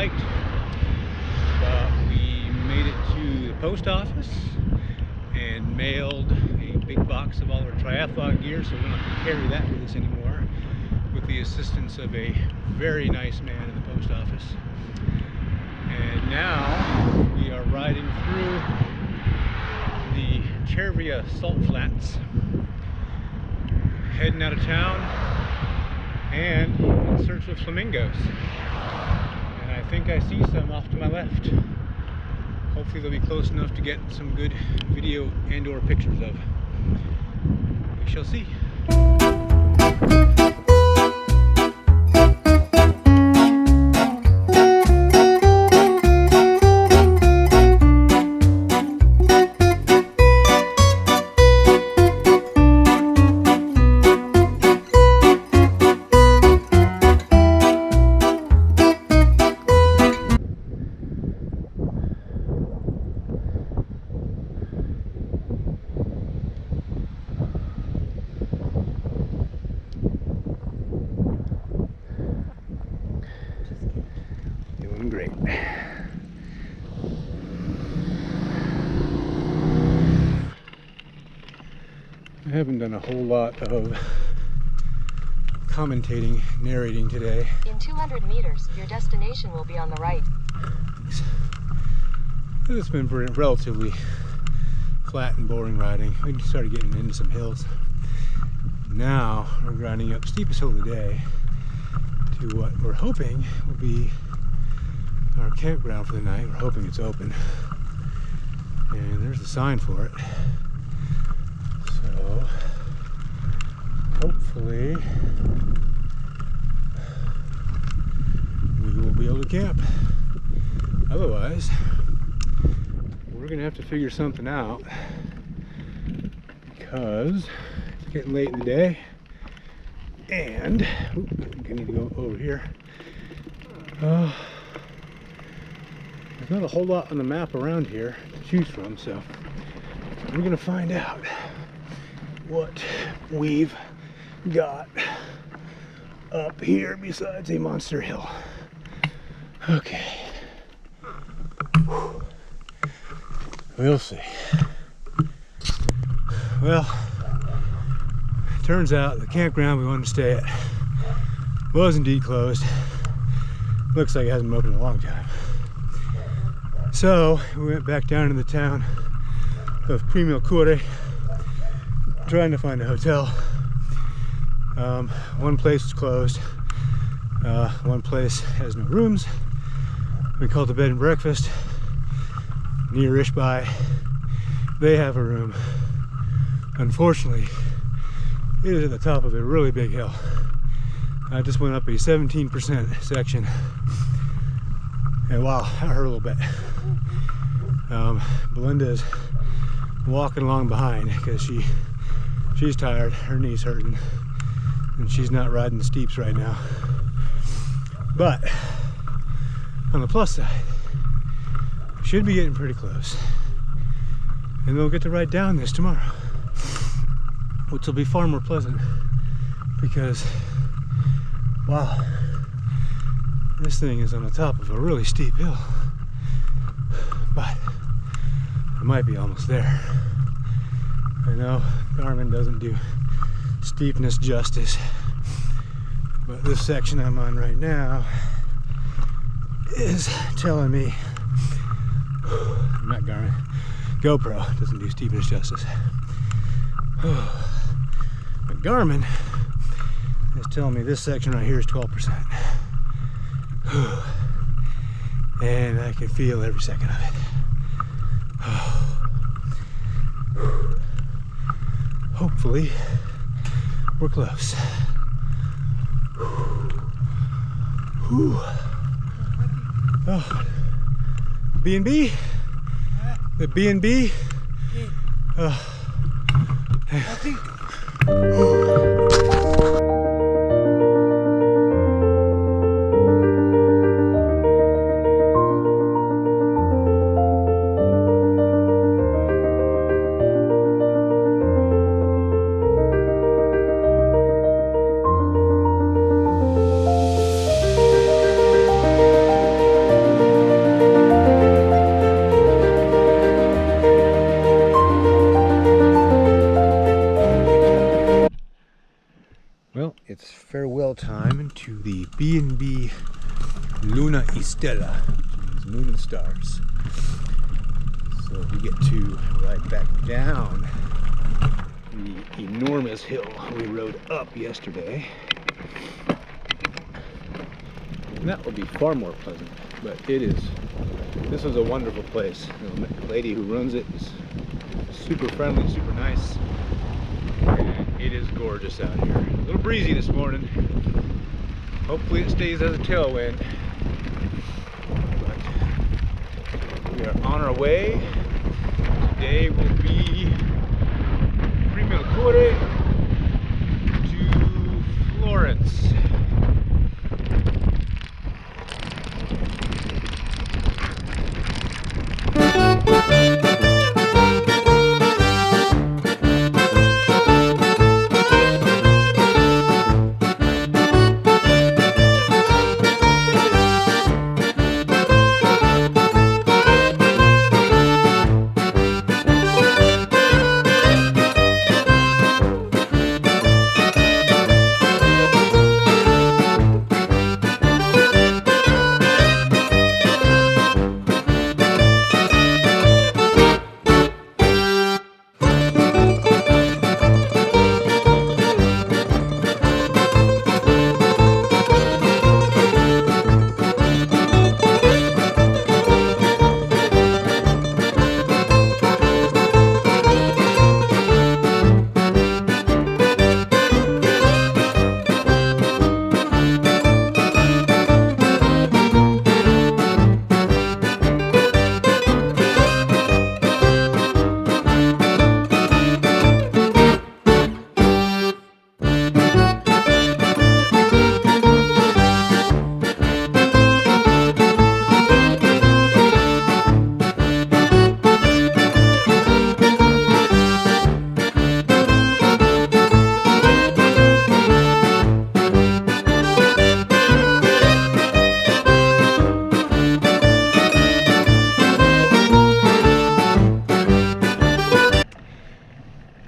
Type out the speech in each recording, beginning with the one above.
hiked, but we made it to the post office and mailed a big box of all our triathlon gear, so we don't have to carry that with us anymore, with the assistance of a very nice man in the post office. And now we are riding through the Cervia salt flats, heading out of town and in search of flamingos. And I think I see some off to my left. Hopefully they'll be close enough to get some good video and or pictures of. We shall see. Doing great. I haven't done a whole lot of commentating, narrating today. In 200 meters, your destination will be on the right. It's been relatively flat and boring riding. We started getting into some hills. Now we're grinding up steepest hill of the day to what we're hoping will be our campground for the night. We're hoping it's open. And there's the sign for it. So hopefully we will be able to camp. Otherwise, we're gonna have to figure something out because it's getting late in the day and I think I need to go over here. There's not a whole lot on the map around here to choose from, so we're gonna find out what we've got up here besides a monster hill. Okay. We'll see. Well, turns out the campground we wanted to stay at was indeed closed. Looks like it hasn't been open in a long time. So we went back down to the town of Primilcore, trying to find a hotel. One place is closed. One place has no rooms. We called the bed and breakfast near-ish by. They have a room. Unfortunately, it is at the top of a really big hill. I just went up a 17% section, and wow, that hurt a little bit. Belinda is walking along behind because she's tired, her knee's hurting, and she's not riding the steeps right now. But on the plus side, we should be getting pretty close, and we'll get to ride down this tomorrow, which will be far more pleasant because wow, this thing is on the top of a really steep hill, but I might be almost there. I know Garmin doesn't do steepness justice, but this section I'm on right now is telling me, not Garmin, GoPro doesn't do steepness justice. But Garmin is telling me this section right here is 12%. And I can feel every second of it. Hopefully, we're close. Oh, B&B? The B&B? It's farewell time to the B&B Luna y Stella, which means moon and stars. So we get to ride back down the enormous hill we rode up yesterday. And that will be far more pleasant, but this is a wonderful place. The lady who runs it is super friendly, super nice. And it is gorgeous out here. A little breezy this morning. Hopefully it stays as a tailwind. But we are on our way. Today will be Primilcore to Florence.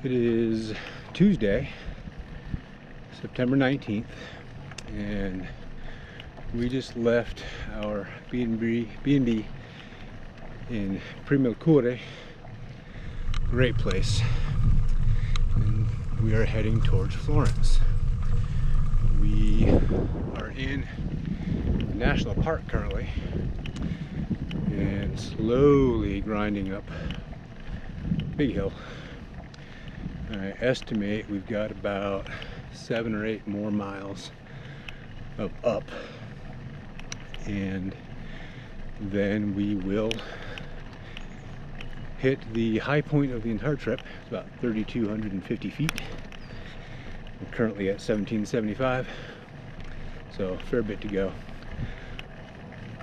It is Tuesday, September 19th, and we just left our B&B in Primilcore. Great place. And we are heading towards Florence. We are in a national park currently and slowly grinding up big hill. I estimate we've got about 7 or 8 more miles of up, and then we will hit the high point of the entire trip. It's about 3,250 feet. We're currently at 1,775, so a fair bit to go.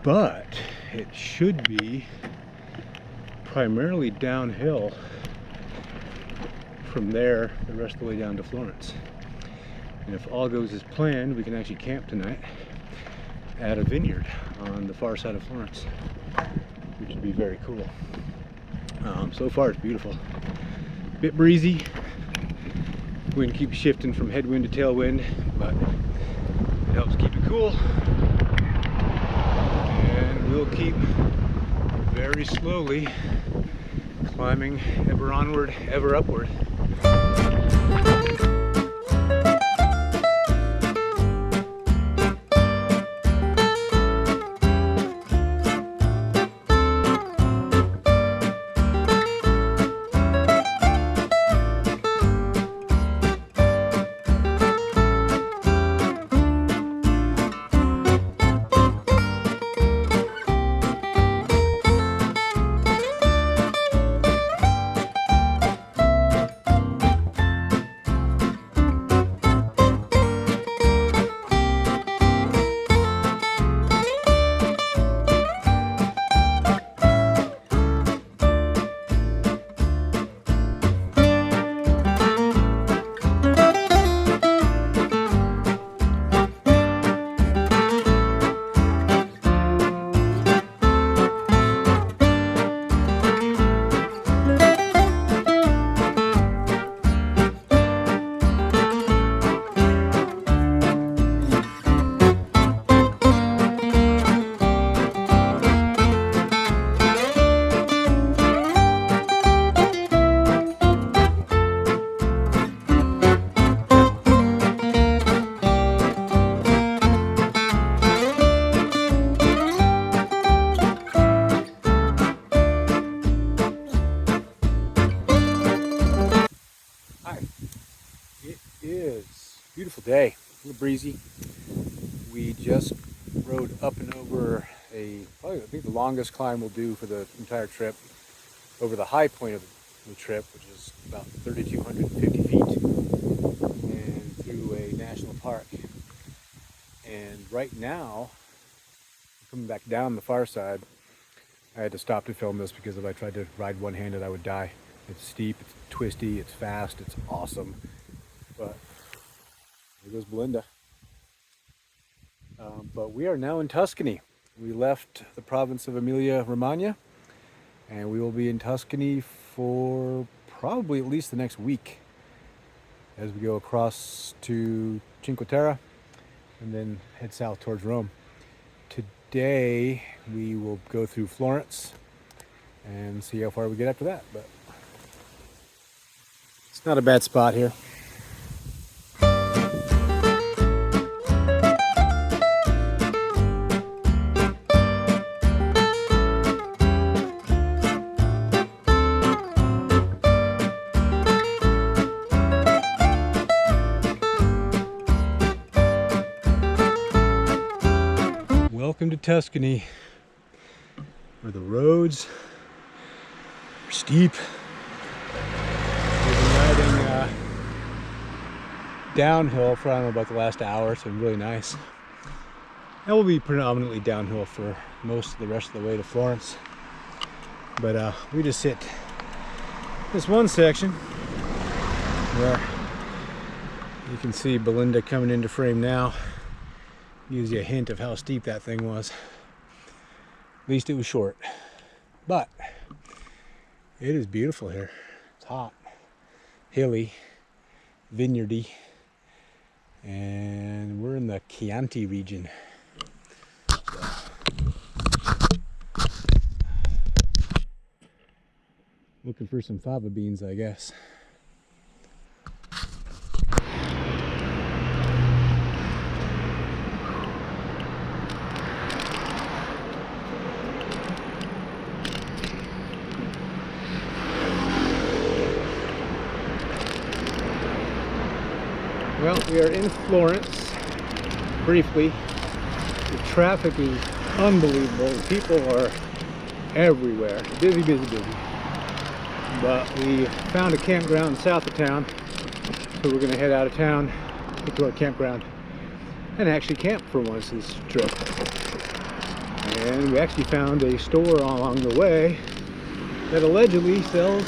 But it should be primarily downhill from there the rest of the way down to Florence. And if all goes as planned, we can actually camp tonight at a vineyard on the far side of Florence, which would be very cool. So far it's beautiful. Bit breezy. Wind keeps shifting from headwind to tailwind, but it helps keep it cool. And we'll keep very slowly climbing ever onward, ever upward. breezy. We just rode up and over probably I think the longest climb we'll do for the entire trip, over the high point of the trip, which is about 3,250 feet, and through a national park. And right now, coming back down the far side, I had to stop to film this because if I tried to ride one-handed, I would die. It's steep, it's twisty, it's fast, it's awesome. But there goes Belinda. But we are now in Tuscany. We left the province of Emilia-Romagna, and we will be in Tuscany for probably at least the next week as we go across to Cinque Terre and then head south towards Rome. Today we will go through Florence and see how far we get after that, but it's not a bad spot here. Welcome to Tuscany, where the roads are steep. We've been riding downhill for I don't know about the last hour. It's been really nice. And we'll be predominantly downhill for most of the rest of the way to Florence. But we just hit this one section where you can see Belinda coming into frame now. Gives you a hint of how steep that thing was. At least it was short. But it is beautiful here. It's hot, hilly, vineyardy, and we're in the Chianti region. Looking for some fava beans, I guess. Well, we are in Florence, briefly. The traffic is unbelievable. People are everywhere. Busy, busy, busy. But we found a campground south of town, so we're going to head out of town, get to our campground, and actually camp for once this trip. And we actually found a store along the way that allegedly sells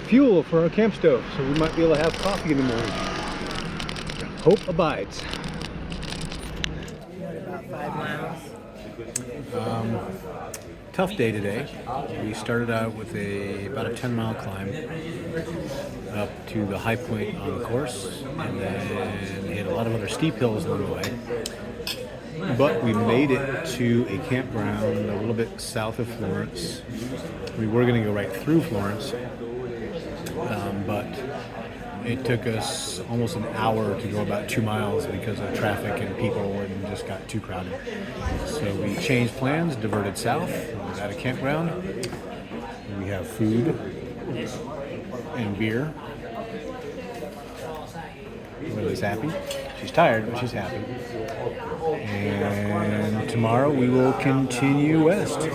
fuel for our camp stove, so we might be able to have coffee in the morning. Hope abides. About 5 miles. Tough day today. We started out with about a 10-mile climb up to the high point on the course, and then we had a lot of other steep hills along the way. But we made it to a campground a little bit south of Florence. We were going to go right through Florence, but it took us almost an hour to go about 2 miles because of traffic and people, and just got too crowded. So we changed plans, diverted south. We was at a campground. We have food and beer. Lily's happy. She's tired, but she's happy. And tomorrow we will continue west.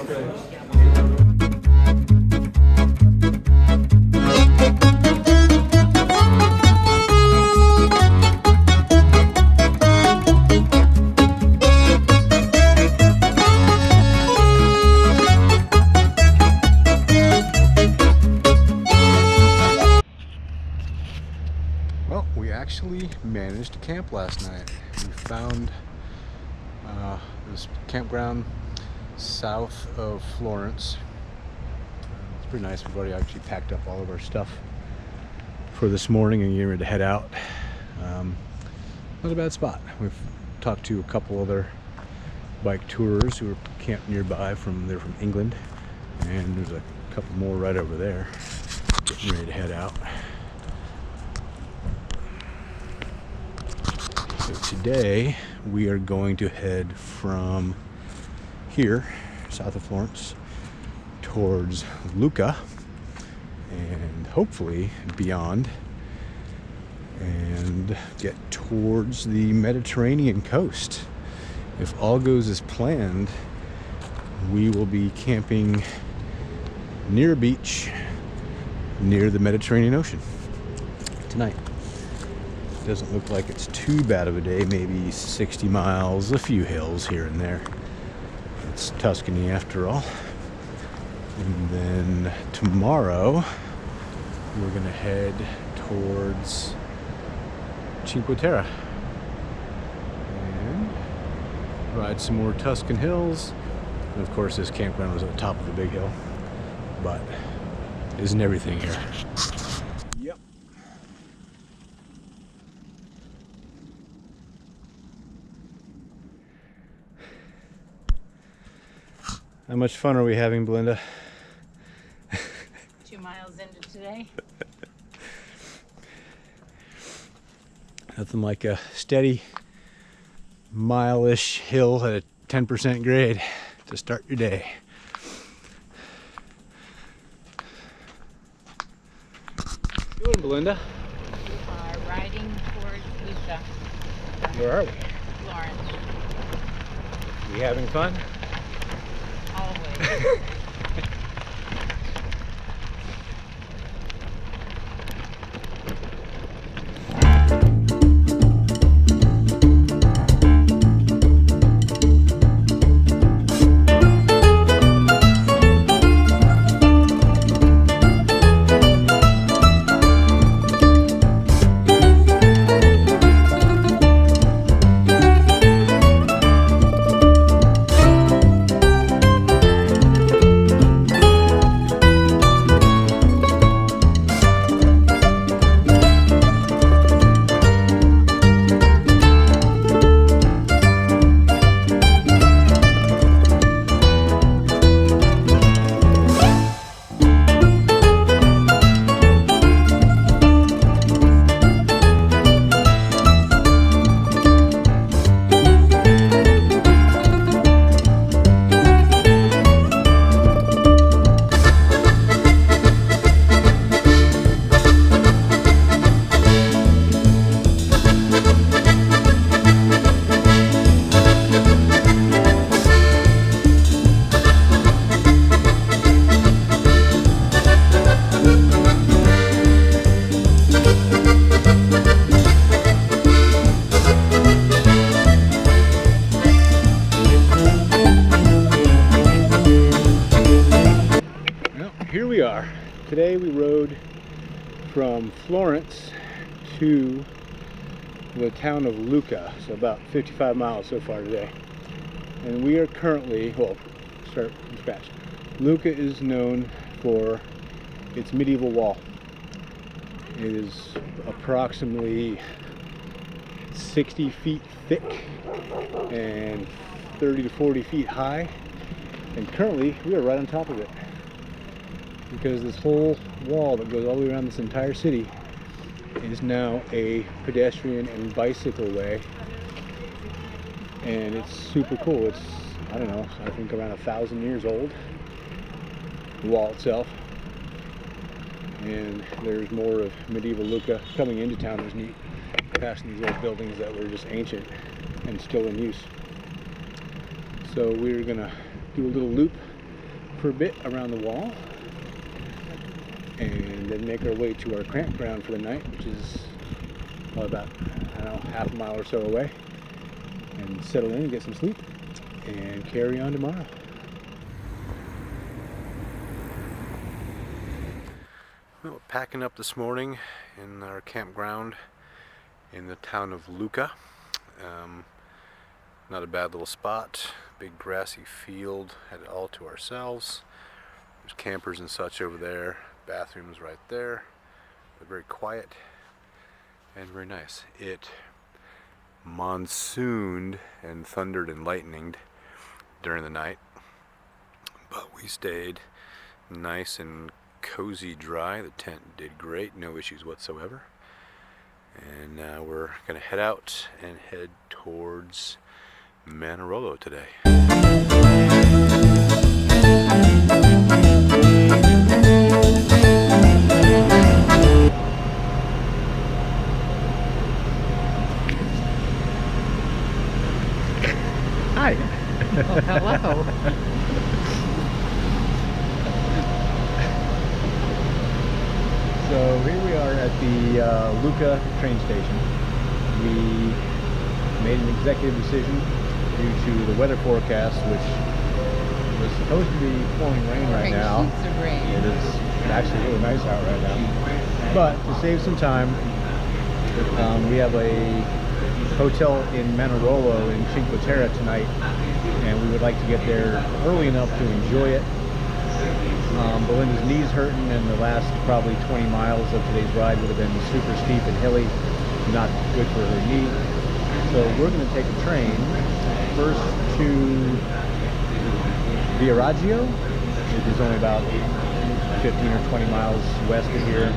Well, we actually managed to camp last night. We found this campground south of Florence. It's pretty nice. We've already actually packed up all of our stuff for this morning and getting ready to head out. Not a bad spot. We've talked to a couple other bike tourers who are camped nearby. They're from England, and there's a couple more right over there getting ready to head out. So today we are going to head from here, south of Florence, towards Lucca, and hopefully beyond and get towards the Mediterranean coast. If all goes as planned, we will be camping near a beach near the Mediterranean Ocean tonight. Doesn't look like it's too bad of a day, maybe 60 miles, a few hills here and there. It's Tuscany after all. And then tomorrow we're gonna head towards Cinque Terre and ride some more Tuscan hills. And of course this campground was at the top of the big hill, but isn't everything here? Yep. How much fun are we having, Belinda? 2 miles into today. Nothing like a steady mile-ish hill at a 10% grade to start your day. Doing, Belinda? We are riding towards Luca, Where are we? Florence. We having fun? Always. Here we are. Today we rode from Florence to the town of Lucca, so about 55 miles so far today. And we are currently, well, start from scratch. Lucca is known for its medieval wall. It is approximately 60 feet thick and 30 to 40 feet high. And currently we are right on top of it, because this whole wall that goes all the way around this entire city is now a pedestrian and bicycle way, and it's super cool. It's, I don't know, I think around 1,000 years old, the wall itself, and there's more of medieval Lucca coming into town. Is neat, passing these old buildings that were just ancient and still in use. So we're gonna do a little loop for a bit around the wall, and then make our way to our campground for the night, which is about, I don't know, half a mile or so away, and settle in and get some sleep and carry on tomorrow. Well, packing up this morning in our campground in the town of Lucca. Not a bad little spot, big grassy field, had it all to ourselves. There's campers and such over there. Bathrooms right there. They're very quiet and very nice. It monsooned and thundered and lightninged during the night, but we stayed nice and cozy dry. The tent did great, no issues whatsoever. And now we're gonna head out and head towards Manarolo today. Hi. Hello. So here we are at the Lucca train station. We made an executive decision due to the weather forecast, which was supposed to be pouring rain right now. Sheets of rain. It is actually really nice out right now. But to save some time, we have a hotel in Manarolo in Cinque Terre tonight, and we would like to get there early enough to enjoy it. Belinda's knee's hurting, and the last probably 20 miles of today's ride would have been super steep and hilly, not good for her knee. So we're going to take a train first to Viareggio, which is only about 15 or 20 miles west of here,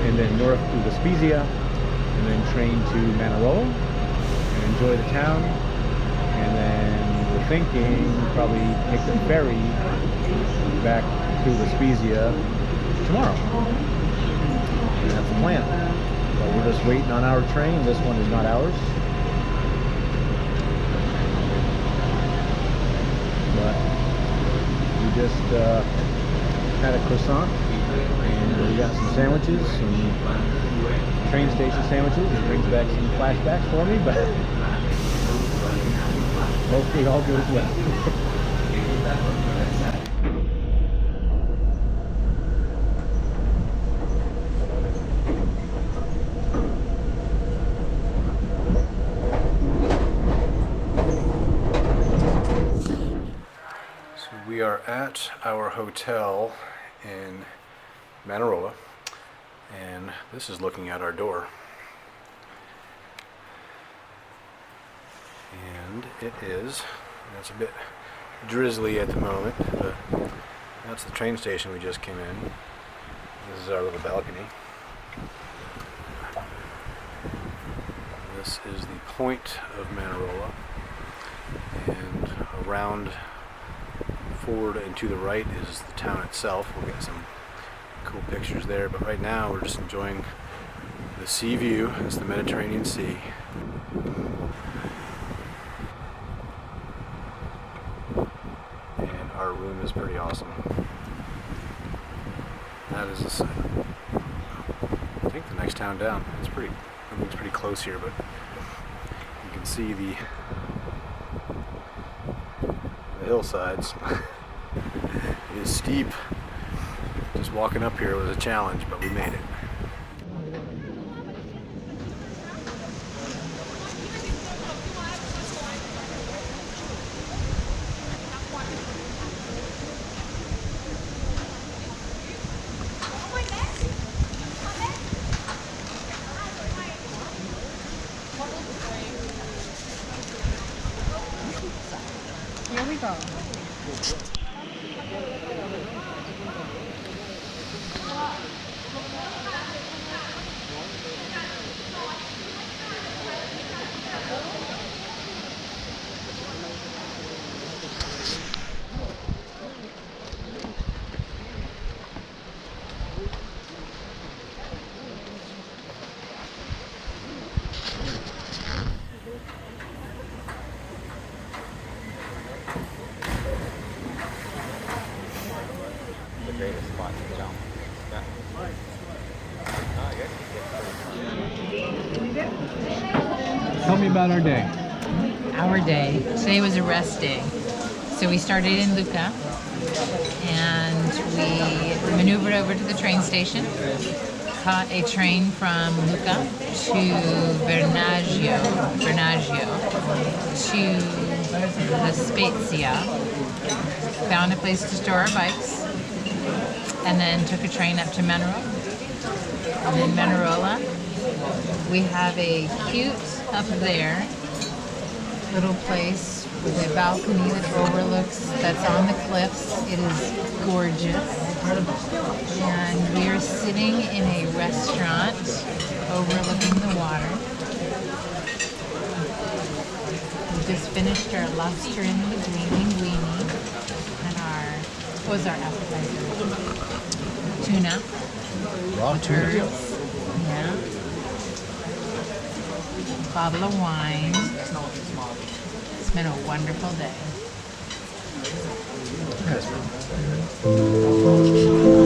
and then north to La Spezia, and then train to Manarolo and enjoy the town. And then we're thinking probably take the ferry back to La Spezia tomorrow. And that's the plan. But we're just waiting on our train. This one is not ours. But we just had a croissant, and we got some sandwiches, some train station sandwiches. It brings back some flashbacks for me, but hopefully all goes well. We are at our hotel in Manarolo, and this is looking at our door. And it is, it's a bit drizzly at the moment, but that's the train station we just came in. This is our little balcony. This is the point of Manarolo, and around forward and to the right is the town itself. We'll get some cool pictures there, but right now we're just enjoying the sea view. It's the Mediterranean Sea. And our room is pretty awesome. That is this, I think the next town down. Everything's pretty close here, but you can see the hillsides. It is steep. Just walking up here was a challenge, but we made it. Here we go. Greatest spot to jump. Tell me about our day. Our day. Today was a rest day. So we started in Lucca and we maneuvered over to the train station, caught a train from Lucca to Vernaggio to La Spezia, found a place to store our bikes, and then took a train up to Manarolo. And in Manarola, we have a cute, up there, little place with a balcony that overlooks, that's on the cliffs. It is gorgeous. And we are sitting in a restaurant overlooking the water. We just finished our lobster in the linguine and what was our appetizer? Tuna. Raw tuna. Herbs. Yeah. Bottle of wine. It's been a wonderful day. Yes.